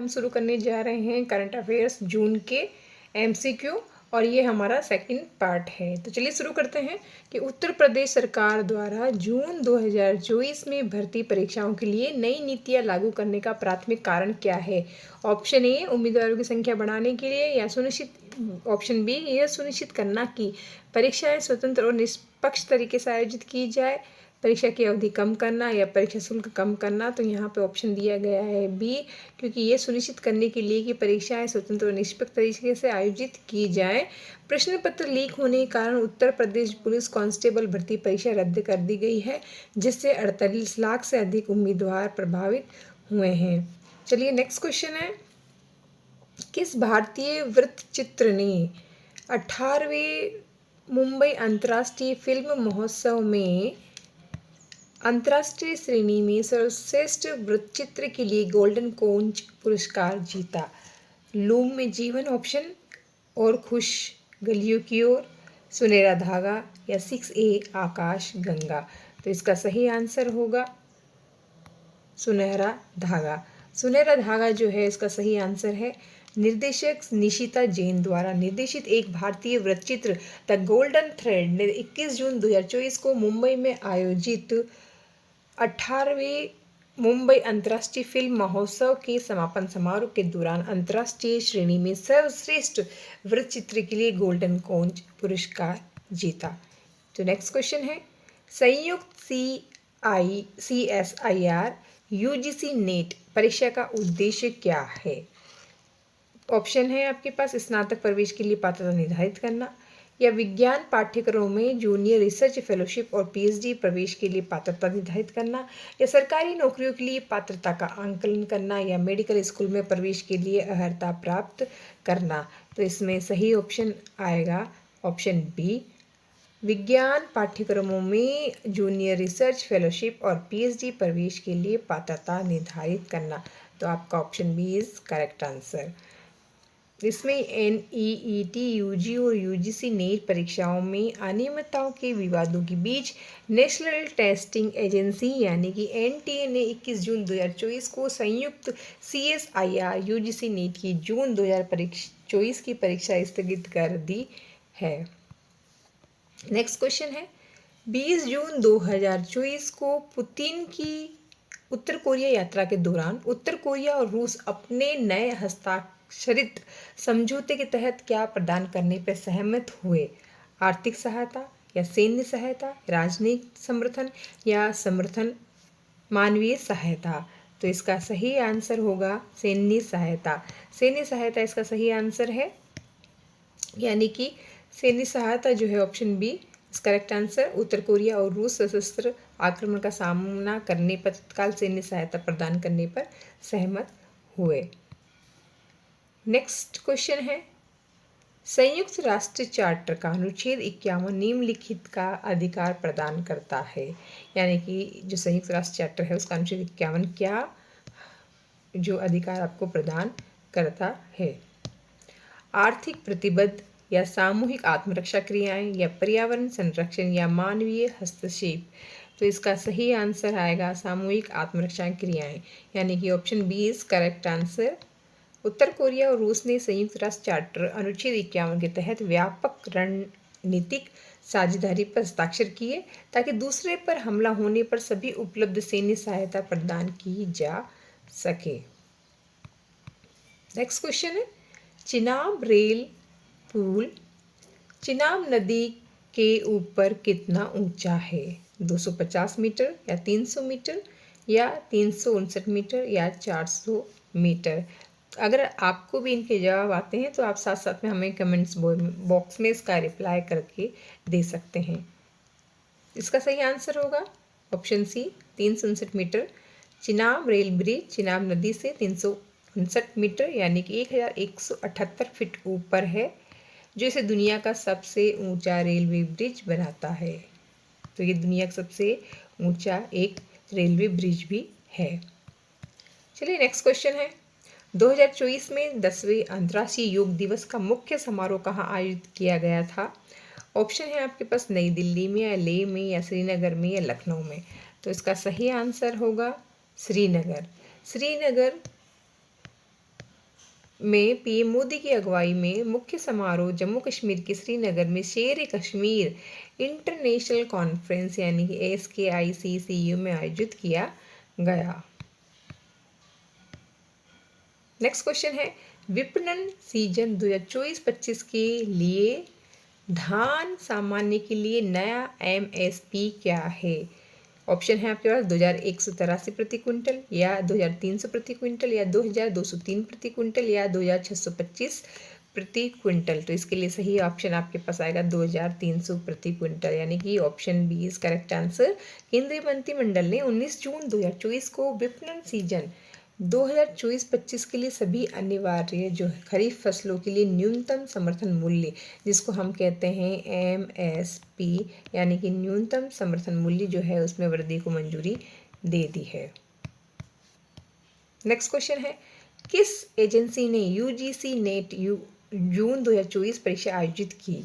हम शुरू करने जा रहे हैं करंट अफेयर्स जून के एमसीक्यू और ये हमारा सेकंड पार्ट है। तो चलिए शुरू करते हैं कि उत्तर प्रदेश सरकार द्वारा जून 2024 में भर्ती परीक्षाओं के लिए नई नीतियां लागू करने का प्राथमिक कारण क्या है। ऑप्शन ए उम्मीदवारों की संख्या बढ़ाने के लिए या ऑप्शन बी यह सुनिश्चित करना कि परीक्षाएं स्वतंत्र और निष्पक्ष तरीके से आयोजित की जाए, परीक्षा की अवधि कम करना या परीक्षा शुल्क कम करना। तो यहाँ पे ऑप्शन दिया गया है बी, क्योंकि ये सुनिश्चित करने के लिए कि परीक्षाएं स्वतंत्र और निष्पक्ष तरीके से आयोजित की जाए। प्रश्न पत्र लीक होने के कारण उत्तर प्रदेश पुलिस कांस्टेबल भर्ती परीक्षा रद्द कर दी गई है, जिससे 48 लाख से अधिक उम्मीदवार प्रभावित हुए हैं। चलिए नेक्स्ट क्वेश्चन है, किस भारतीय वृत्तचित्र ने 18वें मुंबई अंतर्राष्ट्रीय फिल्म महोत्सव में अंतर्राष्ट्रीय श्रेणी में सर्वश्रेष्ठ वृत्तचित्र के लिए गोल्डन कोंच पुरस्कार जीता। लूम में जीवन ऑप्शन, और खुश, गलियों की ओर, सुनहरा धागा या 6A आकाश गंगा। तो इसका सही आंसर होगा सुनहरा धागा। सुनहरा धागा जो है इसका सही आंसर है। निर्देशक निशिता जैन द्वारा निर्देशित एक भारतीय वृत्तचित्र द गोल्डन थ्रेड ने 21 जून 2024 को मुंबई में आयोजित 18वें मुंबई अंतर्राष्ट्रीय फिल्म महोत्सव के समापन समारोह के दौरान अंतर्राष्ट्रीय श्रेणी में सर्वश्रेष्ठ वृत्तचित्र के लिए गोल्डन कोंच पुरस्कार जीता। तो नेक्स्ट क्वेश्चन है, संयुक्त CSIR UGC नेट परीक्षा का उद्देश्य क्या है। ऑप्शन है आपके पास, स्नातक प्रवेश के लिए पात्रता निर्धारित करना, या विज्ञान पाठ्यक्रमों में जूनियर रिसर्च फेलोशिप और PhD प्रवेश के लिए पात्रता निर्धारित करना, या सरकारी नौकरियों के लिए पात्रता का आंकलन करना, या मेडिकल स्कूल में प्रवेश के लिए अर्हता प्राप्त करना। तो इसमें सही ऑप्शन आएगा ऑप्शन बी, विज्ञान पाठ्यक्रमों में जूनियर रिसर्च फेलोशिप और PhD प्रवेश के लिए पात्रता निर्धारित करना। तो आपका option B is correct answer. इसमें NEET UG और UGC नेट परीक्षाओं में अनियमितताओं के विवादों के बीच नेशनल टेस्टिंग एजेंसी यानी कि NTA ने 21 जून 2024 को संयुक्त CSIR UGC नेट की जून 2024 की परीक्षा स्थगित कर दी है। नेक्स्ट क्वेश्चन है, 20 जून 2024 को पुतिन की उत्तर कोरिया यात्रा के दौरान उत्तर कोरिया और रूस अपने नए हस्ताक्षरित समझौते के तहत क्या प्रदान करने पर सहमत हुए। आर्थिक सहायता या सैन्य सहायता, राजनयिक समर्थन या समर्थन, मानवीय सहायता। तो इसका सही आंसर होगा सैन्य सहायता। सैन्य सहायता इसका सही आंसर है, यानी कि सैन्य सहायता जो है ऑप्शन बी करेक्ट आंसर। उत्तर कोरिया और रूस सशस्त्र आक्रमण का सामना करने पर तत्काल सैन्य सहायता प्रदान करने पर सहमत हुए। नेक्स्ट क्वेश्चन है, संयुक्त राष्ट्र चार्टर का अनुच्छेद 51 निम्नलिखित का अधिकार प्रदान करता है। यानी कि जो संयुक्त राष्ट्र चार्टर है उसका अनुच्छेद 51 क्या जो अधिकार आपको प्रदान करता है। आर्थिक प्रतिबद्ध या सामूहिक आत्मरक्षा क्रियाएं, या पर्यावरण संरक्षण, या मानवीय हस्तक्षेप। तो इसका सही आंसर आएगा सामूहिक आत्मरक्षा क्रियाएं, यानी कि option B is correct answer. उत्तर कोरिया और रूस ने संयुक्त राष्ट्र चार्टर अनुच्छेद 51 के तहत व्यापक रणनीतिक साझेदारी पर हस्ताक्षर किए ताकि दूसरे पर हमला होने पर सभी उपलब्ध सैन्य सहायता प्रदान की जा सके। नेक्स्ट क्वेश्चन है, चिनाब रेल पुल चिनाब नदी के ऊपर कितना ऊंचा है। 250 मीटर या 300 मीटर या 359 मीटर या 400 मीटर। अगर आपको भी इनके जवाब आते हैं तो आप साथ साथ में हमें कमेंट्स बॉक्स में इसका रिप्लाई करके दे सकते हैं। इसका सही आंसर होगा option C 359 metre. Chenab rail bridge Chenab नदी से 359 मीटर यानी कि 1178 फीट ऊपर है, जो इसे दुनिया का सबसे ऊंचा रेलवे ब्रिज बनाता है। तो ये दुनिया का सबसे ऊंचा एक रेलवे ब्रिज भी है। चलिए नेक्स्ट क्वेश्चन है, 2024 में 10वें अंतर्राष्ट्रीय योग दिवस का मुख्य समारोह कहाँ आयोजित किया गया था। ऑप्शन है आपके पास नई दिल्ली में, या लेह में, या श्रीनगर में, या लखनऊ में। तो इसका सही आंसर होगा श्रीनगर। श्रीनगर में पीएम मोदी की अगुवाई में मुख्य समारोह जम्मू कश्मीर के श्रीनगर में शेर कश्मीर इंटरनेशनल कॉन्फ्रेंस यानी कि SKICCU में आयोजित किया गया। नेक्स्ट क्वेश्चन है, विपणन सीजन 2024-25 के लिए धान सामान्य के लिए नया MSP क्या है? ऑप्शन है आपके पास 2183 प्रति क्विंटल या 2300 प्रति क्विंटल या 2203 प्रति क्विंटल या 2625 प्रति क्विंटल। तो इसके लिए सही ऑप्शन आपके पास आएगा 2300 प्रति क्विंटल, यानी कि option B is correct answer. केंद्रीय मंत्रिमंडल ने 19 जून 2024 को विपणन सीजन 2024-25 के लिए सभी अनिवार्य जो खरीफ फसलों के लिए न्यूनतम समर्थन मूल्य, जिसको हम कहते हैं MSP यानी कि न्यूनतम समर्थन मूल्य जो है, उसमें वृद्धि को मंजूरी दे दी है। नेक्स्ट क्वेश्चन है, किस एजेंसी ने UGC नेट जून 2024 परीक्षा आयोजित की?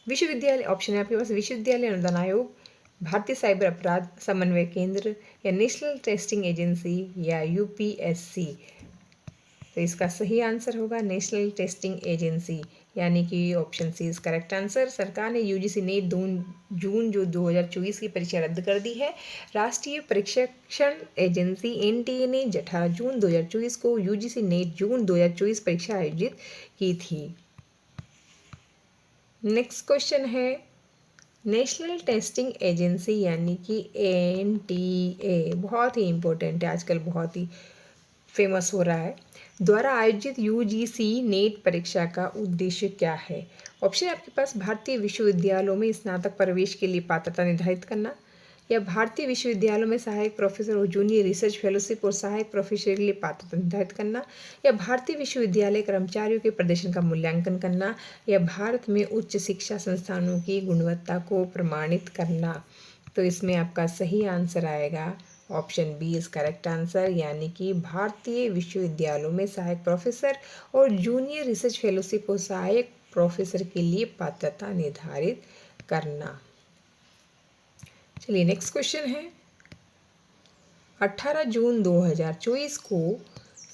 विश्वविद्यालय, ऑप्शन है आपके पास विश्वविद्यालय अनुदान आयोग, भारतीय साइबर अपराध समन्वय केंद्र या नेशनल टेस्टिंग एजेंसी या UPSC। तो इसका सही आंसर होगा नेशनल टेस्टिंग एजेंसी, यानी कि option C is correct answer. सरकार ने UGC नेट जून जो 2024 की परीक्षा रद्द कर दी है। राष्ट्रीय प्रशिक्षण एजेंसी NTA ने 18 जून 2024 को UGC नेट जून 2024 परीक्षा आयोजित की थी। नेक्स्ट क्वेश्चन है, नेशनल टेस्टिंग एजेंसी यानी कि NTA, बहुत ही इम्पोर्टेंट है, आजकल बहुत ही फेमस हो रहा है, द्वारा आयोजित UGC नेट परीक्षा का उद्देश्य क्या है? ऑप्शन है आपके पास भारतीय विश्वविद्यालयों में स्नातक प्रवेश के लिए पात्रता निर्धारित करना या भारतीय विश्वविद्यालयों में सहायक प्रोफेसर और जूनियर रिसर्च फेलोशिप और सहायक प्रोफेसर के लिए पात्रता निर्धारित करना या भारतीय विश्वविद्यालय कर्मचारियों के प्रदर्शन का मूल्यांकन करना या भारत में उच्च शिक्षा संस्थानों की गुणवत्ता को प्रमाणित करना। तो इसमें आपका सही आंसर आएगा option B is correct answer, यानी कि भारतीय विश्वविद्यालयों में सहायक प्रोफेसर और जूनियर रिसर्च फेलोशिप और सहायक प्रोफेसर के लिए पात्रता निर्धारित करना। चलिए नेक्स्ट क्वेश्चन है, 18 जून 2024 को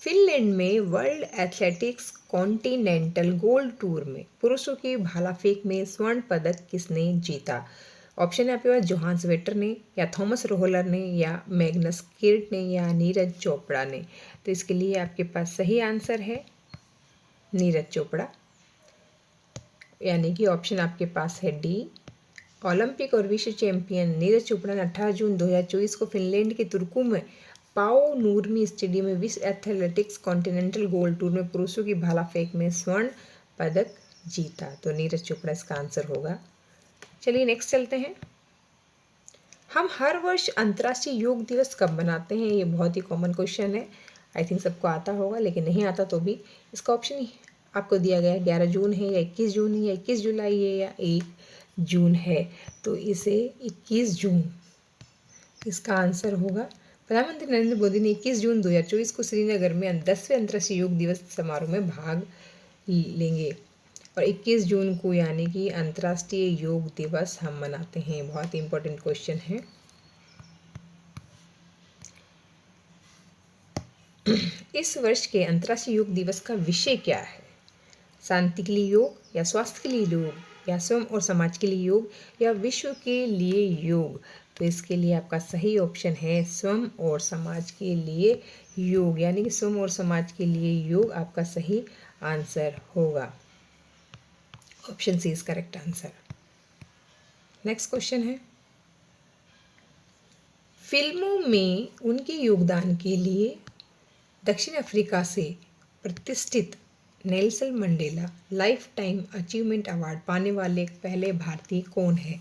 फिनलैंड में world athletics continental gold tour में पुरुषों की भाला फेंक में स्वर्ण पदक किसने जीता? ऑप्शन है आपके पास जोहान्स वेटर ने या थॉमस रोहलर ने या मैग्नस किर्ट ने या नीरज चोपड़ा ने। तो इसके लिए आपके पास सही आंसर है नीरज चोपड़ा, यानी कि ऑप्शन आपके पास है डी। ओलंपिक और विश्व चैंपियन नीरज चोपड़ा ने 18 जून 2024 को फिनलैंड के तुर्कू में पाओ नूर्मी स्टेडियम में विश्व एथलेटिक्स कॉन्टिनेंटल गोल्ड टूर में पुरुषों की भाला फेंक में स्वर्ण पदक जीता। तो नीरज चोपड़ा इसका आंसर होगा। चलिए नेक्स्ट चलते हैं, हम हर वर्ष अंतर्राष्ट्रीय योग दिवस कब मनाते हैं? ये बहुत ही कॉमन क्वेश्चन है, आई थिंक सबको आता होगा, लेकिन नहीं आता तो भी इसका ऑप्शन आपको दिया गया है, 11 जून है या 21 जून है या 21 जुलाई है या 1 जून है। तो इसे 21 जून इसका आंसर होगा। प्रधानमंत्री नरेंद्र मोदी ने 21 जून 2024 को श्रीनगर में 10वें अंतर्राष्ट्रीय योग दिवस समारोह में भाग लेंगे और 21 जून को यानी कि अंतर्राष्ट्रीय योग दिवस हम मनाते हैं। बहुत ही इंपॉर्टेंट क्वेश्चन है। इस वर्ष के अंतर्राष्ट्रीय योग दिवस का विषय क्या है? शांति के लिए योग या स्वास्थ्य के लिए योग या स्वयं और समाज के लिए योग या विश्व के लिए योग? तो इसके लिए आपका सही ऑप्शन है स्वयं और समाज के लिए योग, यानी कि स्वयं और समाज के लिए योग आपका सही आंसर होगा। Option C is correct answer. Next question है, फिल्मों में उनके योगदान के लिए दक्षिण अफ्रीका से प्रतिष्ठित Nelson Mandela life time achievement award पाने वाले पहले भारतीय कौन है?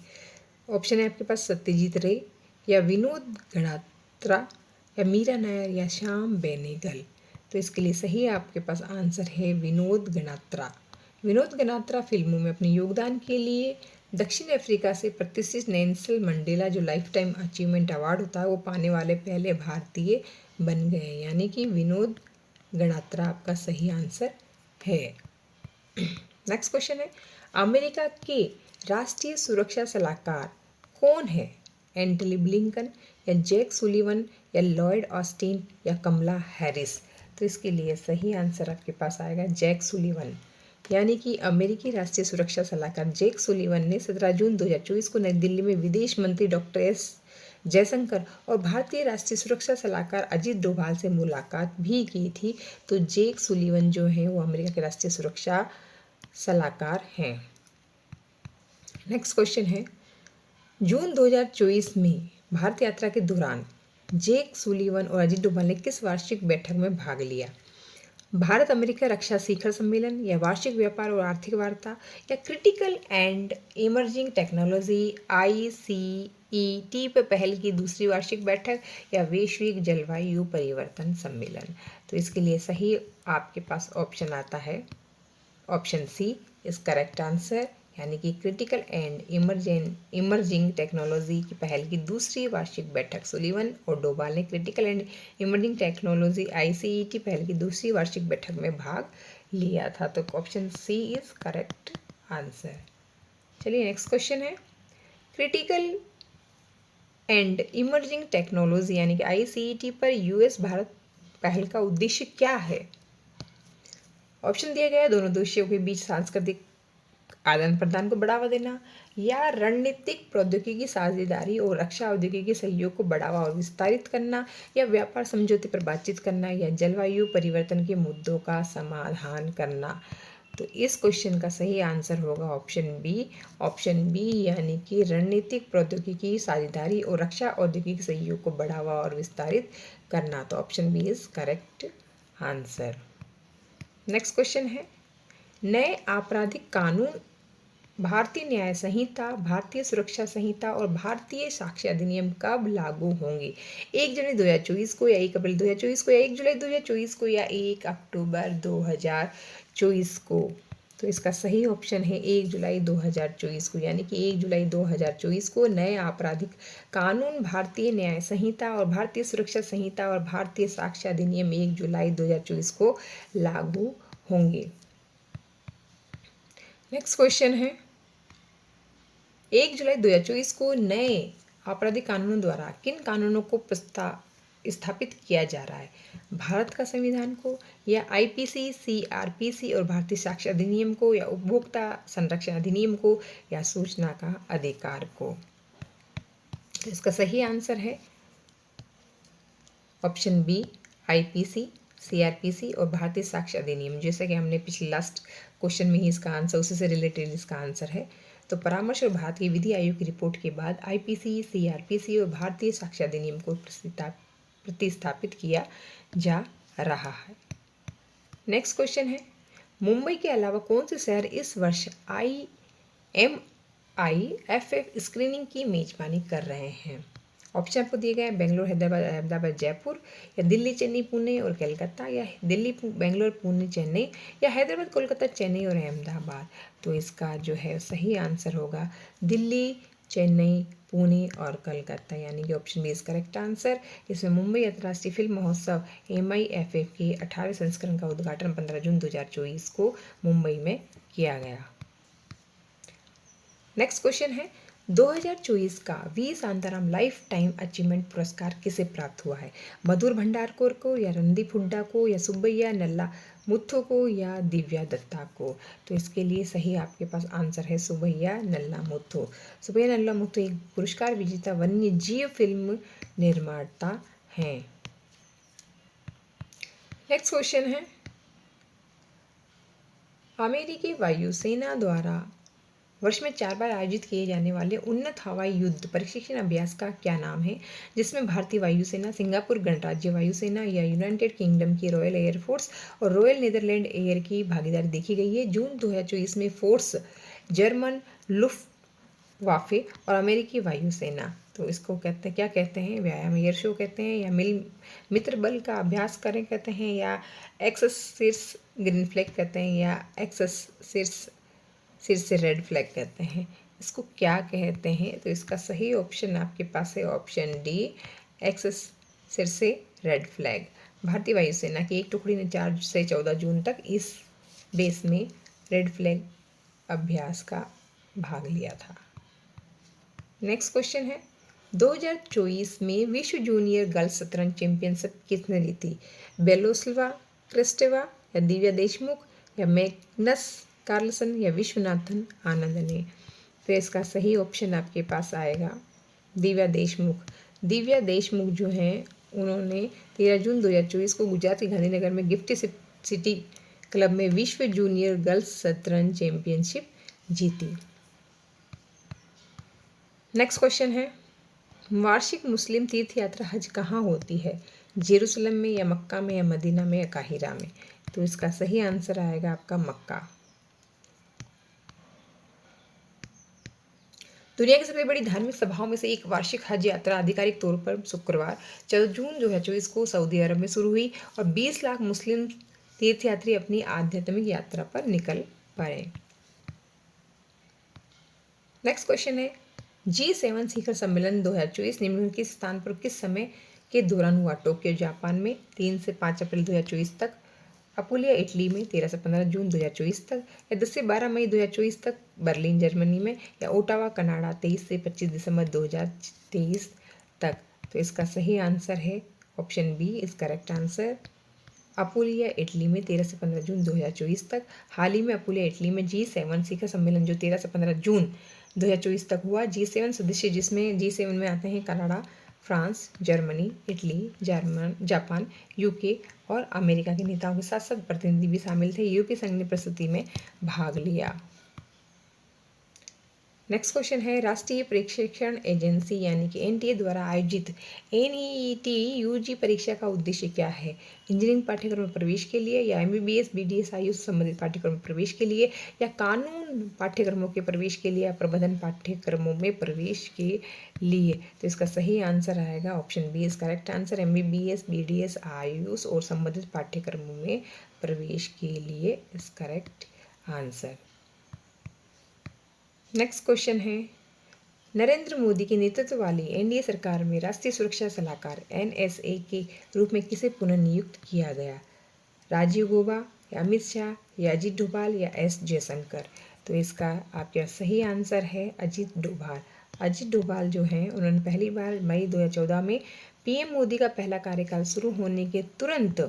ऑप्शन है आपके पास सत्यजीत रे या विनोद गणात्रा या मीरा नायर या श्याम बेनेगल। तो इसके लिए सही आपके पास आंसर है विनोद गणात्रा। विनोद गणात्रा फिल्मों में अपने योगदान के लिए दक्षिण अफ्रीका से प्रतिष्ठित नेल्सन मंडेला जो लाइफ टाइम अचीवमेंट अवार्ड होता है वो पाने वाले पहले भारतीय बन गए, यानी कि विनोद गणात्रा आपका सही आंसर है। नेक्स्ट क्वेश्चन है, अमेरिका के राष्ट्रीय सुरक्षा सलाहकार कौन है? एंटनी ब्लिंकन या जैक सुलिवन या लॉयड ऑस्टिन या कमला हैरिस? तो इसके लिए सही आंसर आपके पास आएगा जैक सुलिवन, यानी कि अमेरिकी राष्ट्रीय सुरक्षा सलाहकार जैक सुलिवन ने 17 जून 2024 को नई दिल्ली में विदेश मंत्री डॉक्टर एस जयशंकर और भारतीय राष्ट्रीय सुरक्षा सलाहकार अजीत डोभाल से मुलाकात भी की थी। तो जैक सुलिवन जो हैं वो अमेरिका के राष्ट्रीय सुरक्षा सलाहकार हैं। नेक्स्ट क्वेश्चन है, जून 2024 में भारत यात्रा के दौरान जैक सुलिवन और अजीत डोभाल ने किस वार्षिक बैठक में भाग लिया? भारत अमेरिका रक्षा शिखर सम्मेलन, या वार्षिक व्यापार और आर्थिक वार्ता, या critical and emerging technology ICET पर पहल की दूसरी वार्षिक बैठक, या वैश्विक जलवायु परिवर्तन सम्मेलन। तो इसके लिए सही आपके पास ऑप्शन आता है option C is correct answer, यानी कि क्रिटिकल एंड इमर्जिंग टेक्नोलॉजी की पहल की दूसरी वार्षिक बैठक। सुलिवन और डोभाल ने critical and emerging technology ICET पहल की दूसरी वार्षिक बैठक में भाग लिया था। तो option C is correct answer. चलिए नेक्स्ट क्वेश्चन है, क्रिटिकल एंड इमर्जिंग टेक्नोलॉजी यानी कि ICET पर US भारत पहल का उद्देश्य क्या है? ऑप्शन दिया गया है, दोनों देशों के बीच सांस्कृतिक आदान प्रदान को बढ़ावा देना, या रणनीतिक प्रौद्योगिकी साझेदारी और रक्षा औद्योगिकी सहयोग को बढ़ावा और विस्तारित करना, या व्यापार समझौते पर बातचीत करना, या जलवायु परिवर्तन के मुद्दों का समाधान करना। तो इस क्वेश्चन का सही आंसर होगा ऑप्शन बी यानी कि रणनीतिक प्रौद्योगिकी साझेदारी और रक्षा औद्योगिक सहयोग को बढ़ावा और विस्तारित करना। तो option B is correct answer. Next question है, नए आपराधिक कानून भारतीय न्याय संहिता, भारतीय सुरक्षा संहिता और भारतीय साक्ष्य अधिनियम कब लागू होंगे? 1 जनवरी 2024 को, या 1 अप्रैल 2024 को, या 1 जुलाई 2024 को, या 1 अक्टूबर 2024 को? तो इसका सही ऑप्शन है 1 जुलाई 2024 को, यानी कि 1 जुलाई 2024 को नए आपराधिक कानून भारतीय न्याय संहिता और भारतीय सुरक्षा संहिता और भारतीय साक्ष्य अधिनियम 1 जुलाई 2024 को लागू होंगे। नेक्स्ट क्वेश्चन है, 1 जुलाई 2024 को नए आपराधिक कानूनों द्वारा किन कानूनों को स्थापित किया जा रहा है? भारत का संविधान को, या IPC, CRPC और भारतीय साक्ष्य अधिनियम को, या उपभोक्ता संरक्षण अधिनियम को, या सूचना का अधिकार को? तो इसका सही आंसर है ऑप्शन बी IPC, CRPC और भारतीय साक्ष्य अधिनियम। जैसा कि हमने पिछले लास्ट क्वेश्चन में ही इसका आंसर उसी से रिलेटेड इसका आंसर है। तो परामर्श और भारत की विधि आयोग की रिपोर्ट के बाद IPC, CRPC और भारतीय साक्ष्य अधिनियम को प्रतिस्थापित किया जा रहा है। नेक्स्ट क्वेश्चन है, मुंबई के अलावा कौन से शहर इस वर्ष IMIFF स्क्रीनिंग की मेजबानी कर रहे हैं? ऑप्शन आपको दिए गए हैं, बेंगलोर, हैदराबाद, अहमदाबाद, जयपुर, या दिल्ली, चेन्नई, पुणे और कलकत्ता, या दिल्ली, बेंगलोर, पुणे, चेन्नई, या हैदराबाद, कोलकाता, चेन्नई और अहमदाबाद। तो इसका जो है सही आंसर होगा दिल्ली, चेन्नई, पुणे और कलकत्ता, यानी कि option B is correct answer. इसमें मुंबई अंतर्राष्ट्रीय फिल्म महोत्सव MIFF के 18वें संस्करण का उद्घाटन 15 जून 2024 को मुंबई में किया गया। नेक्स्ट क्वेश्चन है, 2024 का V Shantaram lifetime achievement पुरस्कार किसे प्राप्त हुआ है? मधुर भंडारकर को, या रणदीप हुड्डा को, या सुब्बैया नल्ला मुथु को, या दिव्या दत्ता को? तो इसके लिए सही आपके पास आंसर है सुब्बैया नल्ला मुथु। सुब्बैया नल्ला मुथु एक पुरस्कार विजेता वन्य जीव फिल्म निर्माता हैं। नेक्स्ट क्वेश्चन है, अमेरिकी वायुसेना द्वारा वर्ष में 4 बार आयोजित किए जाने वाले उन्नत हवाई युद्ध प्रशिक्षण अभ्यास का क्या नाम है, जिसमें भारतीय वायुसेना, सिंगापुर गणराज्य वायुसेना, या यूनाइटेड किंगडम की रॉयल एयरफोर्स और रॉयल नीदरलैंड एयर की भागीदारी देखी गई है? जून 2024 में फोर्स, जर्मन लुफ्टवाफे और अमेरिकी वायुसेना। तो इसको क्या कहते हैं? व्यायाम एयर शो कहते हैं, या मित्र बल का अभ्यास करें कहते हैं, या एक्सरसाइज ग्रीन फ्लैग कहते हैं, या एक्सरसाइज सिर से रेड फ्लैग कहते हैं। इसको क्या कहते हैं? तो इसका सही ऑप्शन आपके पास है ऑप्शन डी एक्सेस सिर से रेड फ्लैग। भारतीय वायुसेना की एक टुकड़ी ने 4 से 14 जून तक इस बेस में रेड फ्लैग अभ्यास का भाग लिया था। नेक्स्ट क्वेश्चन है, 2024 में विश्व जूनियर गर्ल्स शतरंज चैंपियनशिप किसने जीती? बेलोस्लावा क्रिस्टेवा या दिव्या देशमुख या मैग्नस कार्लसन या विश्वनाथन आनंद ने। तो इसका सही ऑप्शन आपके पास आएगा दिव्या देशमुख। दिव्या देशमुख जो हैं उन्होंने 13 जून 2024 को गुजरात के गांधीनगर में गिफ्ट सिटी क्लब में विश्व जूनियर गर्ल्स शतरंज चैंपियनशिप जीती। नेक्स्ट क्वेश्चन है, वार्षिक मुस्लिम तीर्थ यात्रा हज कहाँ होती है? जेरूसलम में या मक्का में या मदीना में या काहिरा में? तो इसका सही आंसर आएगा आपका मक्का। दुनिया की सबसे बड़ी धार्मिक सभाओं में से एक वार्षिक हज यात्रा आधिकारिक तौर पर शुक्रवार 14 जून 2024 को सऊदी अरब में शुरू हुई और 20 लाख मुस्लिम तीर्थयात्री अपनी आध्यात्मिक यात्रा पर निकल पड़े। नेक्स्ट क्वेश्चन है, G7 शिखर सम्मेलन 2024 निम्नलिखित स्थान पर किस समय के दौरान हुआ? टोक्यो जापान में 3 से 5 अप्रैल 2024 तक, अपुलिया इटली में 13 से 15 जून 2024 तक, या 10 से 12 मई 2024 तक बर्लिन जर्मनी में, या ओटावा कनाडा 23 से 25 दिसंबर 2023 तक। तो इसका सही आंसर है option B is correct answer, Apulia Italy में 13 से 15 जून 2024 तक। हाल ही में अपुलिया इटली में G7 शिखर सम्मेलन जो 13 से 15 जून 2024 तक हुआ। G7 सदस्य जिसमें G7 में आते हैं Canada, France, Germany, Italy, Japan, UK और अमेरिका के नेताओं के साथ साथ प्रतिनिधि भी शामिल थे। यूरोपीय संघ ने प्रस्तुति में भाग लिया। नेक्स्ट क्वेश्चन है, राष्ट्रीय प्रशिक्षण एजेंसी यानी कि एनटीए द्वारा आयोजित NEET यूजी परीक्षा का उद्देश्य क्या है? इंजीनियरिंग पाठ्यक्रम में प्रवेश के लिए, या MBBS BDS आयुष संबंधित पाठ्यक्रम में प्रवेश के लिए, या कानून पाठ्यक्रमों के प्रवेश के लिए, या प्रबंधन पाठ्यक्रमों में प्रवेश के लिए? तो इसका सही आंसर आएगा option B is correct answer, MBBS BDS AYUSH और संबंधित पाठ्यक्रमों में प्रवेश के लिए is correct answer. Next question है, नरेंद्र मोदी के नेतृत्व वाली एनडीए सरकार में राष्ट्रीय सुरक्षा सलाहकार NSA के रूप में किसे पुनर्नियुक्त किया गया? राजीव गौबा या अमित शाह या अजीत डोभाल या S जयशंकर? तो इसका आपका सही आंसर है अजीत डोभाल। अजीत डोभाल जो हैं उन्होंने पहली बार मई 2014 में PM मोदी का पहला कार्यकाल शुरू होने के तुरंत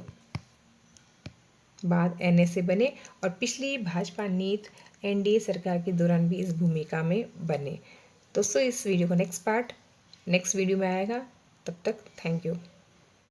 बाद NSA बने और पिछली भाजपा नीति एनडीए सरकार के दौरान भी इस भूमिका में बने। दोस्तों इस वीडियो का नेक्स्ट वीडियो में आएगा, तब तक थैंक यू।